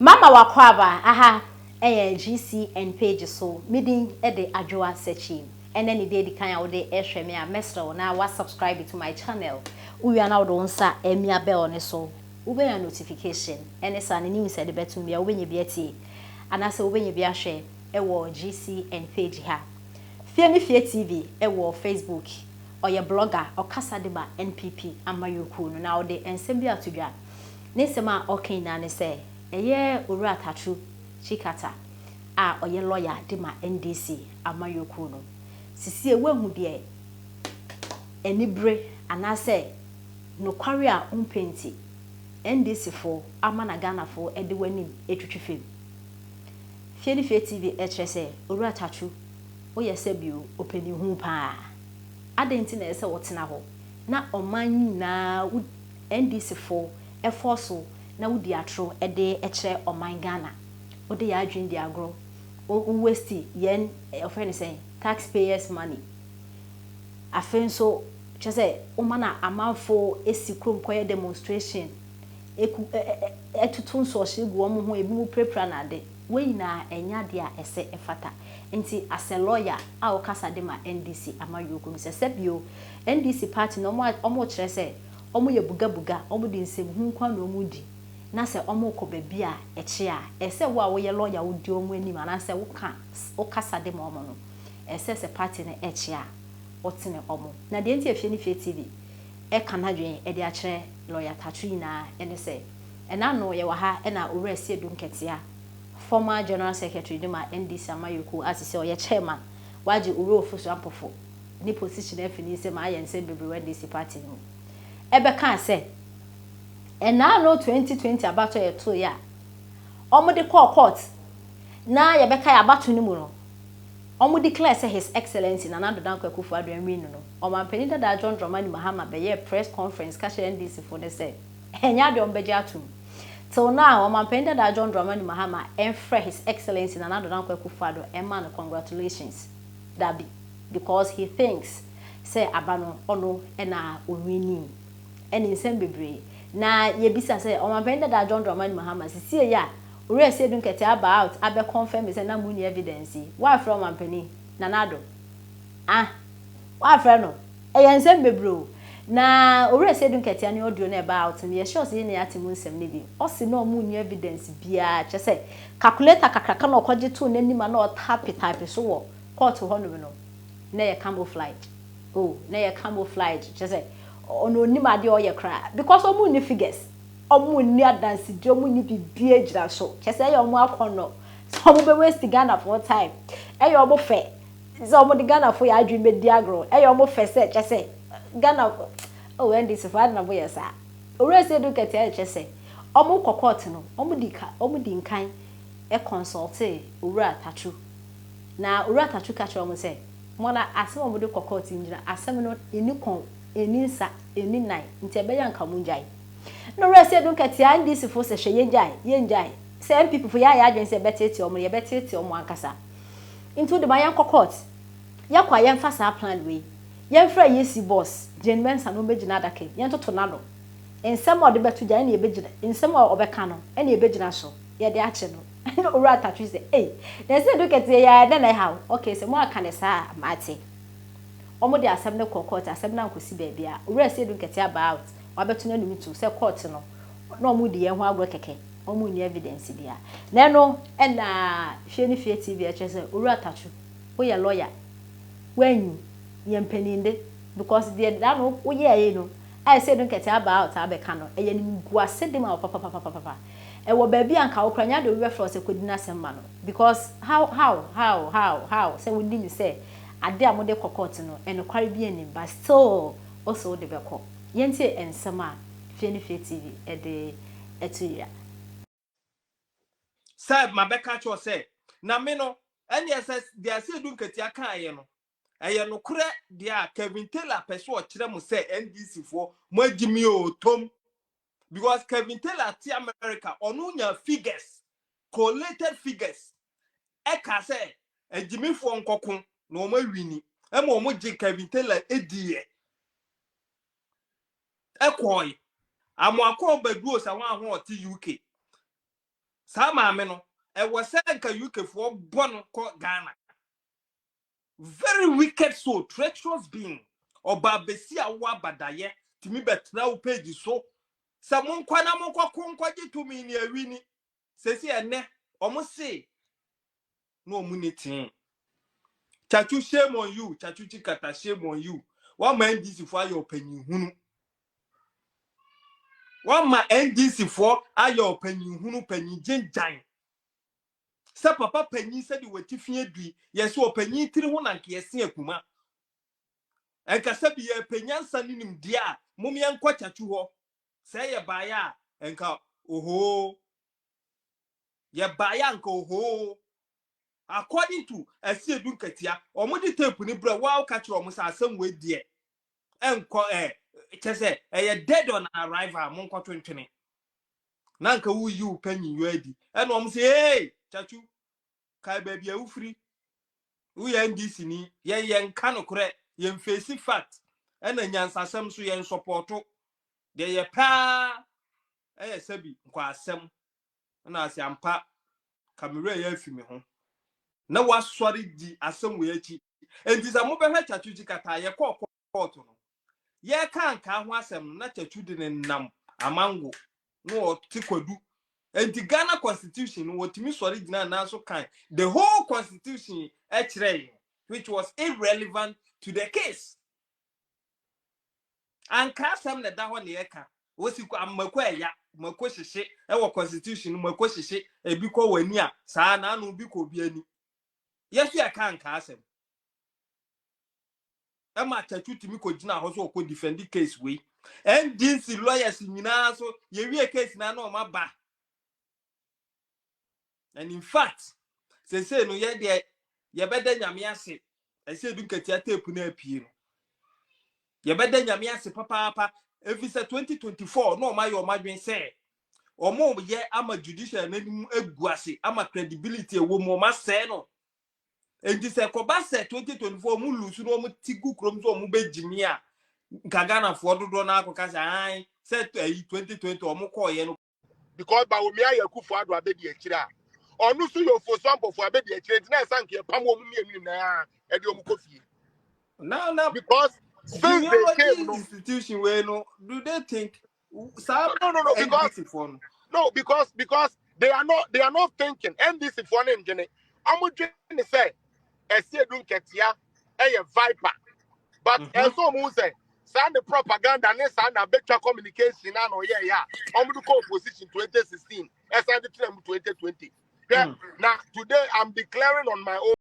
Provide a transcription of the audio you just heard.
Mama wakwaba aha GCN page so meeting the adwoa searching and then the day kan awde ehwe me a mesro na wa subscribe to my channel we are now don sa emia bell ne so we be notification and sa ne news de betum bia we nya bia tie anase we nya bia hwe wo GCN page ha fie TV wo Facebook oye blogger okasa de ba NPP amayoku no na awde ensem bia todwa ne sema okay na ne say eye owura Tsatsu Tsikatse a oye lawyer de ma NDC amayoku no sisi ewahu de enibre anase no kware a umpenti NDC fo amana Ghana fo ede wanim etwetwefem fie TV etrese owura Tsatsu oye sebio openi hu pa adenti na ese wotena ho na oman na NDC fo eforso na wudi atro ede ekere oman Ghana ode ya adwin di agro o waste yen ofeni say taxpayers money afenso chese o mana amanfo esikrom koye demonstration etutun so shegu omo ho ebi mu prepare na de we na enya de a ese efata nti as a lawyer a o kasa de ma NDC amayoku se sebio NDC party no omo kire se omo ye buga omo de nsem hu kwa na omo di na se omo ko baabi a eche a ese wo a wo ye lawyer wo di omo anim na se wo kasa de ma omo no ese se party na eche a wotene omo na de nti fie TV e kana dwen e de a kire lawyer Tsatsu na ene se ena no ye wa ha e na owura sie dum ketia former general secretary de ma NDC amayoku asise o ye chairman waji owura ofusu ampofo ni position afini se ma aye nse bebre NDC party no ebe kan se ena no 2020 abato ye to ya omo de call court na ye beka ya abato ni mu no omo declare say his excellency na nando danko akufu adwanwi no omo ampani da John Dramani Mahama be ye press conference ka she NDC for the say enya de ombeje atum till now omo ampani da John Dramani Mahama enfre his excellency na nando danko akufu ado emma no congratulations dabi because he thinks say abano ono ena onwini eni nsem bebre na ye bisa say omo ampani da John Dramani Mahama sisi ya ore se dun kete about abe confirm say na muni evidence wa from ampani na nado wa from no e nsem bebre na ore se dun kete ani audio na about na ye sure say na yatimu nsem ne bi o se no muni evidence bia che say calculator kakraka na okoje to nanima na o type so wo court ho no na ye camouflage na ye camouflage che say ono nima de o ye kra because o muni figures omo ni adansi di omo ni bibie gira so kese ye omo akono so omo be waste Ghana for time e ye omo fe so omo di Ghana for ya adwin be diagro e ye omo fe se kese Ghana NDC for na boye sa ore se do kete e kese omo kokot no omo di nkan e consult owura Tsatsu na owura Tsatsu ka che omo se mo na asem omo de kokot njira asem no eni kon eni nsa eni nine nti e be yanka mu njai no rese dun katia NDC fo se hwe yenjai se people for ya adwen se betete omo ye betete omo ankasa into the mayan court ya kwa yen fa sa plan we yen fra yesi boss Jane Mensa no begina dake yen toto nado ensem o de betu gya na ye begina ensem o obeka no e na ye begina so ye de ache no no owura Tsatsu se na se dun katia ya na na how okay se mo aka ne sa mate omo de asem ne court asem na nkosi ba bia owura se dun katia about wabetu na nimi tu se court no na omu di ye ho agro keke omu ni evidence bia na no e na fie TV e chese owura Tsatsu wo ye lawyer wanyu ye mpaninde because the that no wo ye no I say don't get about abeka no e ye ni guase dem a papa e wo ba bia nka wo kranya de we for se kodina semma no because how say we need say ade amode court no e no kware bia ni but still also de beko yenti ensema fie TV e de etuya Said Mabeka cho say na me no NSS dia say dun ketia kan ye no eye no kure dia Kevin Taylor peso o kire mu say NDC fo mo agimi o tom because Kevin Taylor ti America onu nya figures collated figures e ka say agimi fo nkokon na o ma wini e ma o mo gi Kevin Taylor edie e koy amo akọ baduo sa wan ho ti UK Sa maame no e was nka UK for born ko Ghana. Very wicked soul, treacherous being. Oba besi awa badaye timi betra wo page so. Sa mon kwa na mon kwa konkwa je to mi ni awini. Sesi ene omo se no omunitin. Tsatsu, shame on you. Tsatsu Tsikatse, shame on you. One man NDC for your penny hunu. One man NDC for your penny hunu penny jen. Sa papa penny said you were tiffany dri. Yes, or penny 300 yesi akuma. Enka sabi ye penyan sanim dia. Mumi ankwa tsatsu ho. Say ye baya enka oho. Ye baya enka oho. According to esi edun ketia, omudi tape ni bra wa catch omo sa asem we die. Enko chese dead on arrival monko twentwene. Na nka wu you penny you edi. And om say hey, Tsatsu kai baby u free. Wu ya NDC ni ye nka no kore ye face fact. And nyansasem so ye supporto. De ye pa sabi nkwa asem. Na ase ampa kamera ye afi me ho. Na wasori di asem we achi. Enti za mo be hwa Tsatsu Tsikatse ye court no. Ye kan ka ho asem na Tsatsu di nam amango no tikwadu. And the Ghana Constitution what Miss original now so kind. The whole constitution which was irrelevant to the case. And Kasam the Dawan Yeka was you Makwa Makweshe, our constitution, Makweshe, a biko wenia, Sana no biko bieni. Yes, you can't Kasem. Emma Tsatsu Timiko Jina also could defend the case we. And this lawyers in Minaso, ye case na no ma. And in fact, say no ye de ye beda nyame ase. I say do ketia tape na apie no. Ye beda nyame ase papa if it's 2024 no ma your madwen say. Omo ye ama judicial na nim eguase ama credibility e wo mo ma say no. And this ekoba say 2024 mu lusu no mo tigu krom so mo begimi a Ghana for do na akoka say say 2020 omo call ye no because ba wo mia yakufu ado abedi akira onu so yo for sample for abedi akira na sanke pam wo mu mienu na e de omu kofie now because since they came no institution where no do they think some no NDC for no because they are not thinking NDC for na ngene amudwe ne say ese edun ketia e viper but eso mu say send the propaganda ne send na better communication na no yeah omudu ko opposition 2016 send the 2020 yeah now today I'm declaring on my own